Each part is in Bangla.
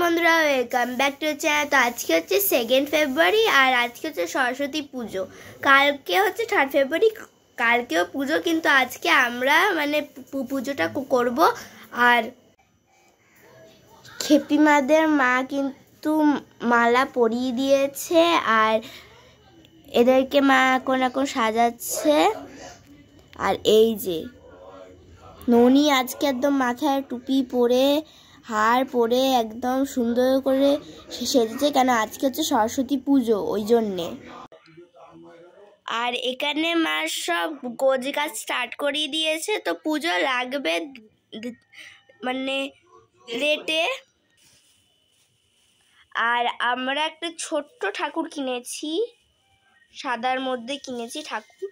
বন্ধুরা, ওয়েলকাম ব্যাক টু চ্যানেল। তো আজকে হচ্ছে 2 ফেব্রুয়ারি আর আজকে হচ্ছে সরস্বতী পুজো। কালকে হচ্ছে 3 ফেব্রুয়ারি, কালকেও পুজো, কিন্তু আজকে আমরা মানে পুজোটা করব। আর খেপিমাদের মা কিন্তু মালা পরিয়ে দিয়েছে আর এদেরকে মা এখন সাজাচ্ছে। আর এই যে ননি আজকে একদম মাথায় টুপি পরে হার পরে একদম সুন্দর করে সেজেছে, কেন আজকে হচ্ছে সরস্বতী পুজো, ওই জন্যে। আর এখানে মা সব গোজ গাছ স্টার্ট করিয়ে দিয়েছে, তো পুজো লাগবে মানে লেটে। আর আমরা একটা ছোট্ট ঠাকুর কিনেছি, সাদার মধ্যে কিনেছি ঠাকুর।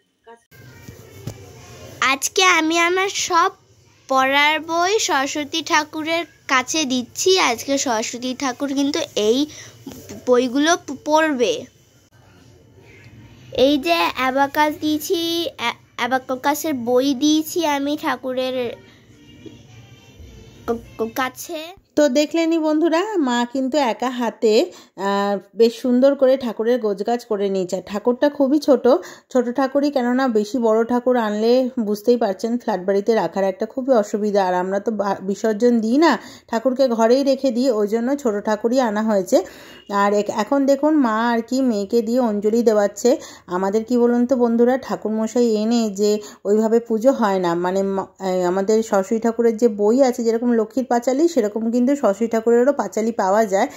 আজকে আমি আমার সব পড়ার বই সরস্বতী ঠাকুরের কাছে দিচ্ছি। আজকে সরস্বতী ঠাকুর কিন্তু এই বইগুলো পড়বে। এই যে অ্যাবাকাস দিয়েছি, অ্যাবাকাসের বই দিয়েছি আমি ঠাকুরের কাছে। তো দেখলেনি বন্ধুরা, মা কিন্তু একা হাতে বেশ সুন্দর করে ঠাকুরের গোছগাছ করে নিয়েছে। ঠাকুরটা খুবই ছোট ঠাকুরই, কেননা বেশি বড় ঠাকুর আনলে বুঝতেই পারছেন ফ্ল্যাট বাড়িতে রাখার একটা খুবই অসুবিধা। আর আমরা তো বিসর্জন দিই না, ঠাকুরকে ঘরেই রেখে দিই, ওই জন্য ছোটো ঠাকুরই আনা হয়েছে। আর এখন দেখুন মা আর কি মেয়েকে দিয়ে অঞ্জলি দেওয়াচ্ছে। আমাদের কি বলুন তো বন্ধুরা, ঠাকুরমশাই এনে যে ওইভাবে পুজো হয় না, মানে আমাদের সরস্বতী ঠাকুরের যে বই আছে, যেরকম লক্ষ্মীর পাঁচালী, সেরকম কিন্তু সরস্বতী ঠাকুরেরও পাঁচালী পাওয়া যায়।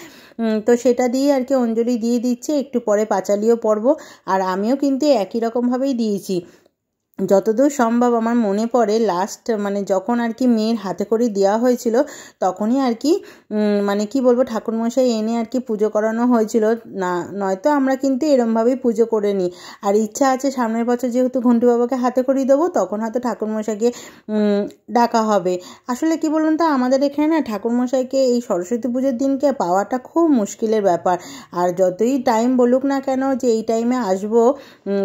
তো সেটা দিয়ে আর কি অঞ্জলি দিয়ে দিচ্ছে, একটু পরে পাঁচালীও পড়ব। আর আমিও কিন্তু একই রকমভাবেই দিয়েছি। যতদূর সম্ভব আমার মনে পড়ে, লাস্ট মানে যখন আর কি মেয়ের হাতে করে দেওয়া হয়েছিল, তখনই আর কি মানে কি বলবো, ঠাকুরমশাই এনে আর কি পুজো করানো হয়েছিল না, নয়তো আমরা কিন্তু এরমভাবেই পুজো করে নিই। আর ইচ্ছা আছে সামনের বছর যেহেতু ঘন্টু বাবাকে হাতে করে দেবো, তখন হয়তো ঠাকুরমশাইকে ডাকা হবে। আসলে কি বলুন তো, আমাদের এখানে না ঠাকুরমশাইকে এই সরস্বতী পুজোর দিনকে পাওয়াটা খুব মুশকিলের ব্যাপার। আর যতই টাইম বলুক না কেন যে এই টাইমে আসবো,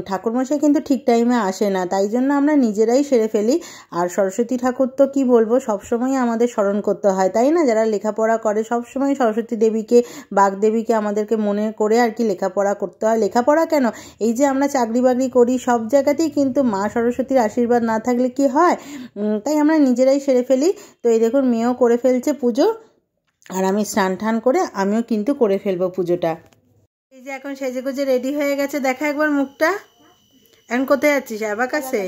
ঠাকুরমশাই কিন্তু ঠিক টাইমে আসে না, তাই জন্য আমরা নিজেরাই সেরে ফেলি। আর সরস্বতী ঠাকুর তো কি বলবো, সবসময় আমাদের স্মরণ করতে হয়, তাই না? যারা লেখাপড়া করে সবসময় সরস্বতী দেবীকে, বাগদেবীকে আমাদেরকে মনে করে আর কি লেখাপড়া করতে হয়। লেখাপড়া কেন, এই যে আমরা চাকরি বাকরি করি, সব জায়গাতেই কিন্তু মা সরস্বতীর আশীর্বাদ না থাকলে কি হয়, তাই আমরা নিজেরাই সেরে ফেলি। তো এই দেখুন মেয়েও করে ফেলছে পুজো, আর আমি স্নান টান করে আমিও কিন্তু করে ফেলবো পুজোটা। এই যে এখন সেজে গুজে রেডি হয়ে গেছে, দেখা একবার মুখটা। এখন কোথায় যাচ্ছিস? অ্যাবাকাসে?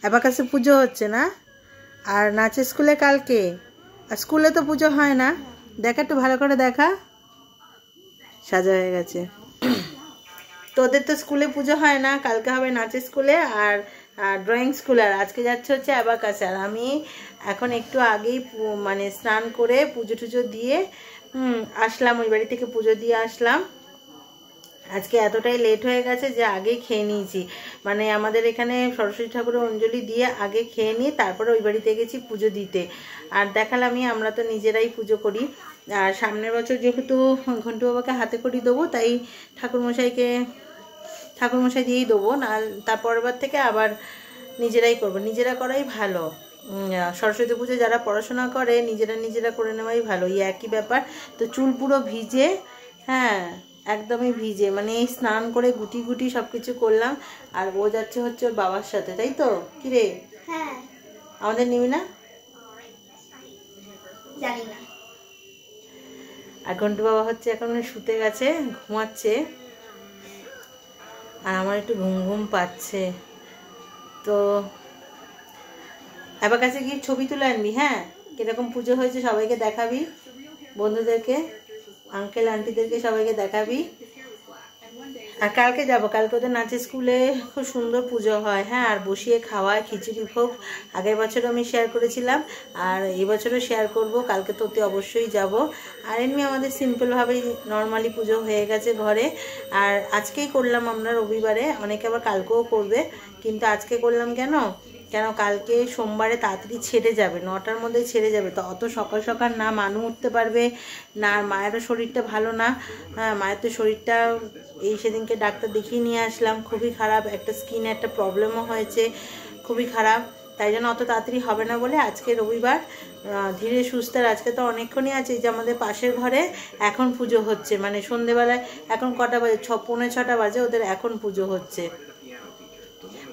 অ্যাবাকাসে পুজো হচ্ছে না? আর নাচের স্কুলে কালকে? আর স্কুলে তো পুজো হয় না, দেখা একটু ভালো করে দেখা, সাজা হয়ে গেছে। তোদের তো স্কুলে পুজো হয় না, কালকে হবে নাচের স্কুলে আর ড্রয়িং স্কুলে, আর আজকে যাচ্ছে হচ্ছে অ্যাবাকাসে। আর আমি এখন একটু আগেই মানে স্নান করে পুজো টুজো দিয়ে আসলাম, ওই বাড়ি থেকে পুজো দিয়ে আসলাম। আজকে এতটাই লেট হয়ে গেছে যে আগেই খেয়ে নিয়েছি, মানে আমাদের এখানে সরস্বতী ঠাকুরের অঞ্জলি দিয়ে আগে খেয়ে নিয়ে তারপরে ওই বাড়িতে গেছি পুজো দিতে। আর দেখালামই, আমরা তো নিজেরাই পুজো করি। আর সামনের বছর যেহেতু ঘন্টু বাবাকে হাতে করি দেবো, তাই ঠাকুরমশাই দিয়েই দেবো না, তারপরের বার থেকে আবার নিজেরাই করবো। নিজেরা করাই ভালো। সরস্বতী পুজো যারা পড়াশোনা করে নিজেরা করে নেওয়াই ভালো, এই একই ব্যাপার। তো চুল পুরো ভিজে, হ্যাঁ একদমই ভিজে, মানে এই স্নান করে গুটি গুটি সব কিছু করলাম। আর ও যাচ্ছে হচ্ছে ওর বাবার সাথে, তাই তো? কি রে? হ্যাঁ। আমাদের নিবি না? জানি না। আর ঘন্টু বাবা হচ্ছে এখন শুতে গেছে, ঘুমাচ্ছে, আর আমার একটু ঘুম ঘুম পাচ্ছে। তো এবার কাছে গিয়ে ছবি তুলে আনবি, হ্যাঁ? কিরকম পুজো হয়েছে সবাইকে দেখাবি, বন্ধুদেরকে, আঙ্কেল আন্টিদেরকে সবাইকে দেখাবি। আর কালকে যাবো, কালকে ওদের নাচের স্কুলে খুব সুন্দর পুজো হয়, হ্যাঁ, আর বসিয়ে খাওয়ায়, খিচুড়ি ভোগ। আগের বছরও আমি শেয়ার করেছিলাম, আর এবছরও শেয়ার করব। কালকে তো অতি অবশ্যই যাব। আর এমনি আমাদের সিম্পলভাবেই নর্মালি পুজো হয়ে গেছে ঘরে। আর আজকেই করলাম আমরা রবিবারে, অনেকে আবার কালকেও করবে, কিন্তু আজকে করলাম কেন কালকে সোমবারে তাড়াতাড়ি ছেড়ে যাবে, 9টার মধ্যে ছেড়ে যাবে। তো অত সকাল সকাল না মানু উঠতে পারবে না, আর মায়েরও শরীরটা ভালো না। হ্যাঁ, মায়ের তো শরীরটা সেদিনকে ডাক্তার দেখিয়ে নিয়ে আসলাম, খুবই খারাপ, একটা স্কিনে একটা প্রবলেমও হয়েছে, খুবই খারাপ। তাই জন্য অত তাড়াতাড়ি হবে না বলে আজকে রবিবার ধীরে সুস্থে, আজকে তো অনেকক্ষণই আছে। যে আমাদের পাশের ঘরে এখন পুজো হচ্ছে, মানে সন্ধেবেলায় এখন কটা বাজে, 6:45 বাজে, ওদের এখন পুজো হচ্ছে।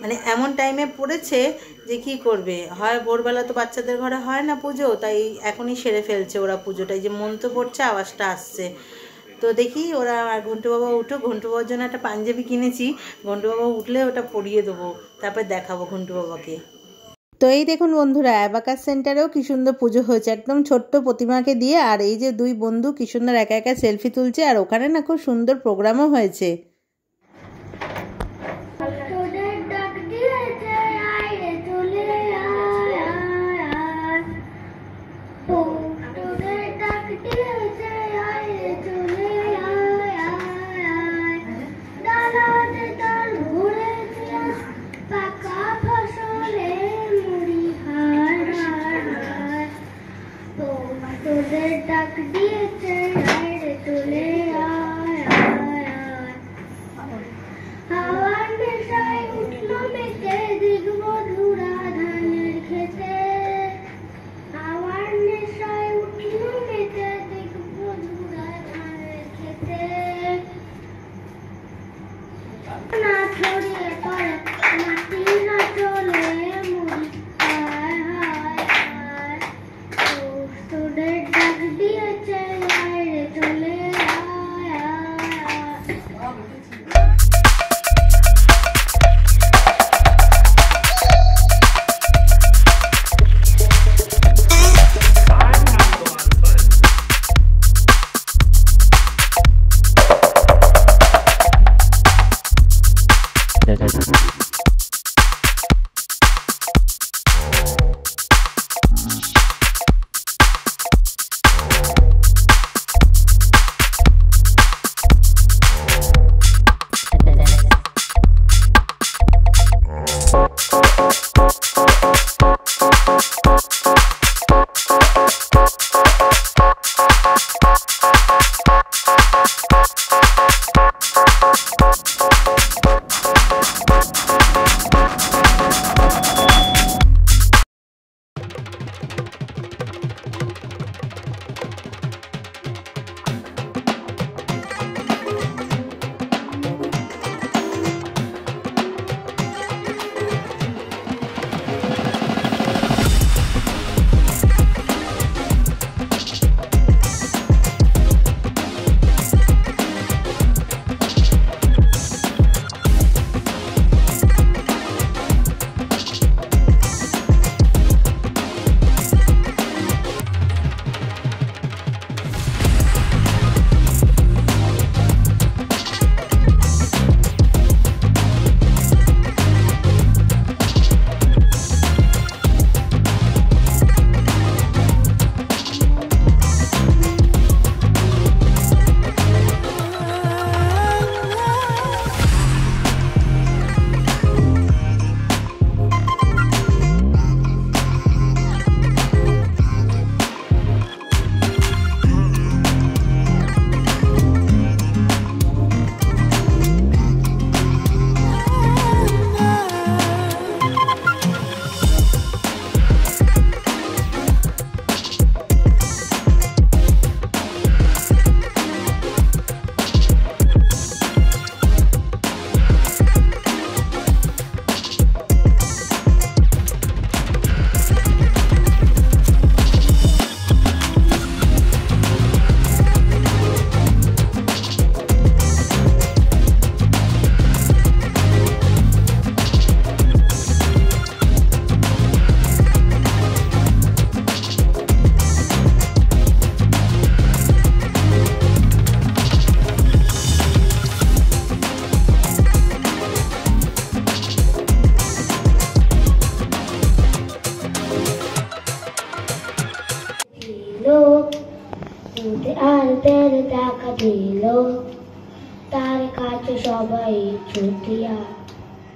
মানে এমন টাইমে পড়েছে যে কি করবে, হয় ভোরবেলা তো বাচ্চাদের ঘরে হয় না পুজো, তাই এখনই সেরে ফেলছে ওরা পুজোটা। এই যে মন্ত্র পড়ছে, আওয়াজটা আসছে। তো দেখি ওরা, আর ঘন্টু বাবা উঠো, ঘন্টু বাবার জন্য একটা পাঞ্জাবি কিনেছি, ঘন্টু বাবা উঠলে ওটা পরিয়ে দেবো, তারপর দেখাবো ঘন্টু বাবাকে। তো এই দেখুন বন্ধুরা, অ্যাবাকাস সেন্টারেও কি সুন্দর পুজো হয়েছে, একদম ছোট্ট প্রতিমাকে দিয়ে। আর এই যে দুই বন্ধু কি সুন্দর একা একা সেলফি তুলছে, আর ওখানে না খুব সুন্দর প্রোগ্রামও হয়েছে।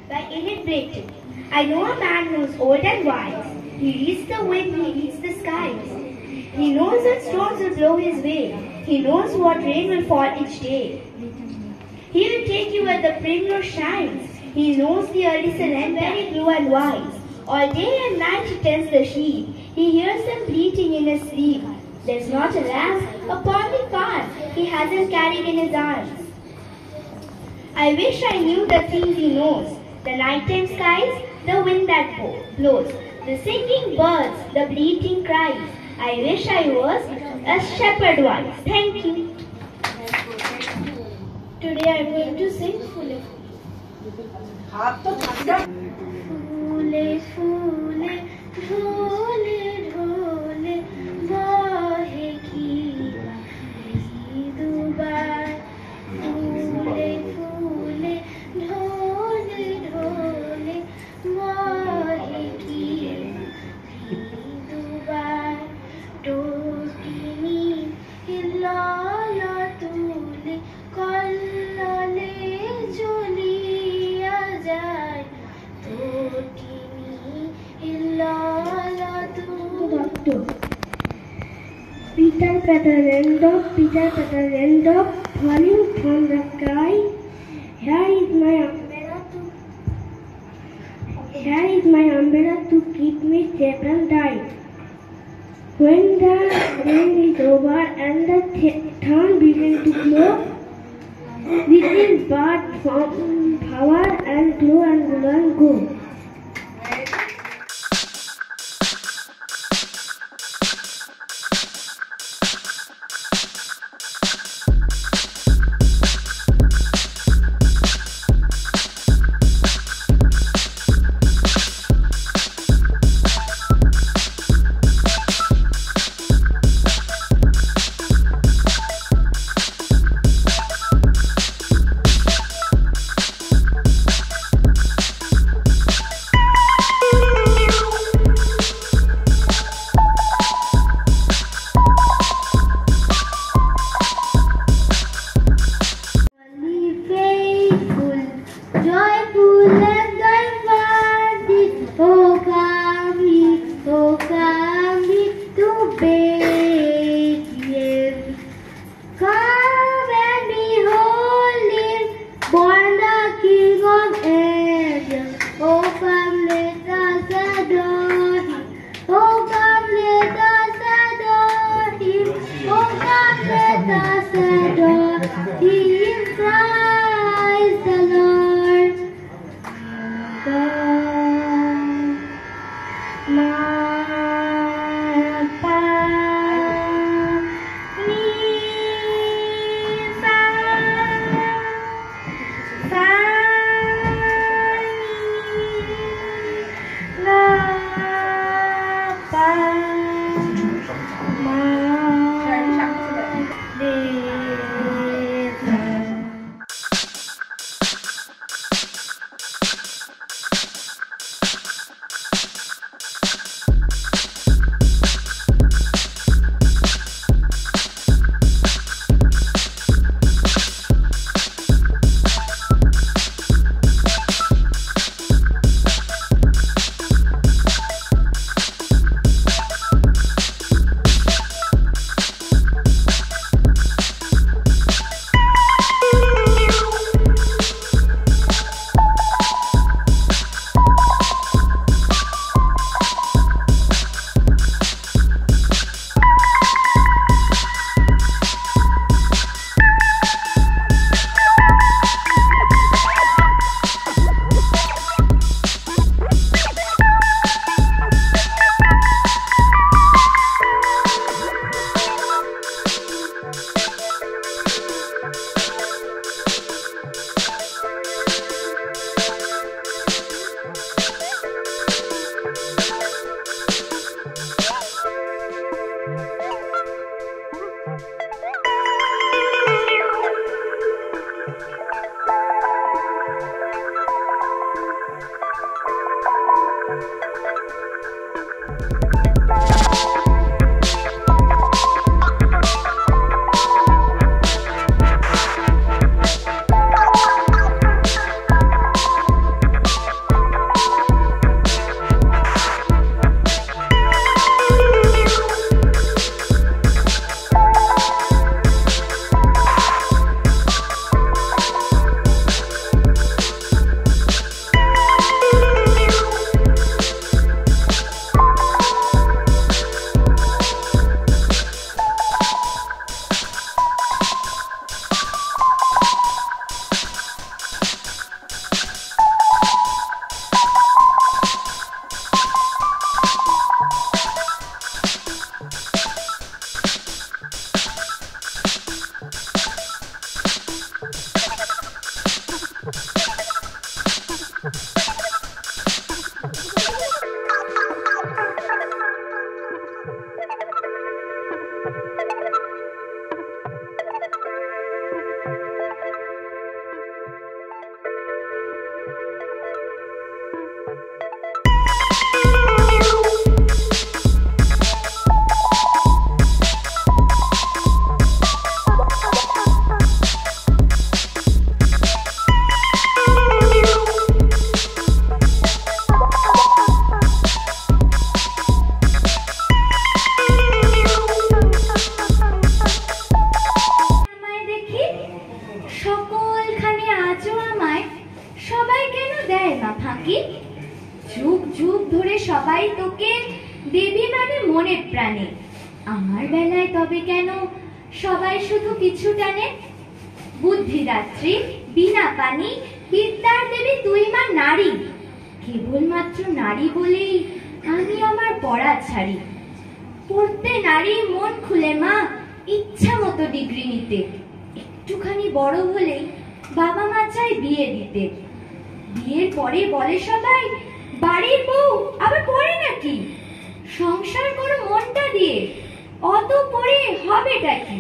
By Enid Blyton. I know a man who's old and wise. He reads the wind, he reads the skies. He knows that storms will blow his way. He knows what rain will fall each day. He will take you where the primrose shines. He knows the early sun and very blue and wise. All day and night he tends the sheep. He hears them bleating in his sleep. There's not a lamb upon the cart he hasn't carried in his arms. I wish I knew the things he knows. The nighttime skies, the wind that blows, the singing birds, the bleating cries. I wish I was a shepherd once. Thank you. Today I am going to sing Phule Phule Dhole Dhole Vahe ki Dubai Phule Phule Dhole Dhole Vahe ki Dubai Totini Hilala Tule Kallale Julia Jai Totini Hilala Tule Peter Peter falling from the sky. Here is my umbrella to keep me safe and dry. When the rain is over and the town begins to glow, little birds from power and glow and go. He is Christ the Lord. যুগ যুগ ধরে সবাই তোকে দেবী মানে মনের প্রাণে, আমার বেলায় তবে কেন সবাই শুধু কিছু টানে? বুদ্ধিদাত্রী, বিনা পানি, বিদ্যার দেবী তুই মা নারী, কেবলমাত্র নারী বলেই আমি আমার পড়া ছাড়ি। পড়তে নারী মন খুলে মা, ইচ্ছা মতো ডিগ্রি নিতে, একটুখানি বড় হলেই বাবা মা চাই বিয়ে দিতে। বিয়ের পরে বলে সবাই বাড়ির বউ আবার পড়ে নাকি, সংসার করো মনটা দিয়ে, অত পড়ে হবেটা কি?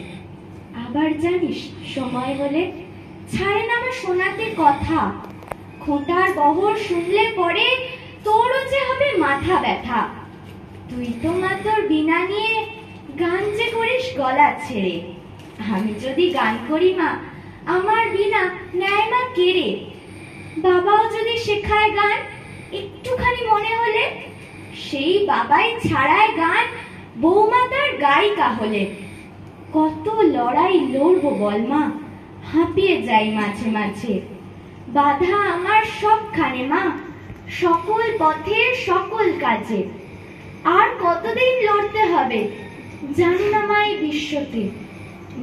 আবার জানিস সময় হলে ছাড়ে না আমার শোনাতে কথা, খোঁটার বহর শুনলে পরে তোরও যে হবে মাথা ব্যথা। তুই তো মা তোর বিনা নিয়ে গান যে করিস গলা ছেড়ে, আমি যদি গান করি মা আমার বিনা নেয় মা কেড়ে। বাবাও যদি শেখায় গান একটুখানি মনে হলে, সেই বাবাই ছাড়ায় গান বৌমা তার গায়িকা হলে। কত লড়াই লড়বো বল মা, হাঁপিয়ে যাই মাঝে মাঝে। বাধা আমার সবখানে মা, সকল পথে সকল কাজে। আর কতদিন লড়তে হবে জানি না মা এই বিশ্বতে,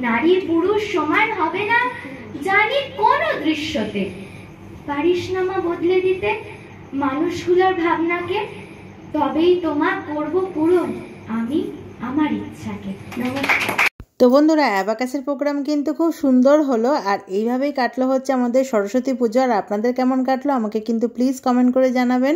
নারী পুরুষ সমান হবে না জানি কোন দৃশ্যতে। পারিস না মা বদলে দিতে মানুষগুলোর ভাবনাকে, তবেই তোমা করব পূরণ আমি আমার ইচ্ছাকে। নমস্কার। তো বন্ধুরা, অ্যাবাকাসের প্রোগ্রাম কিন্তু খুব সুন্দর হলো, আর এইভাবেই কাটলো হচ্ছে আমাদের সরস্বতী পুজো। আর আপনাদের কেমন কাটলো আমাকে কিন্তু প্লিজ কমেন্ট করে জানাবেন।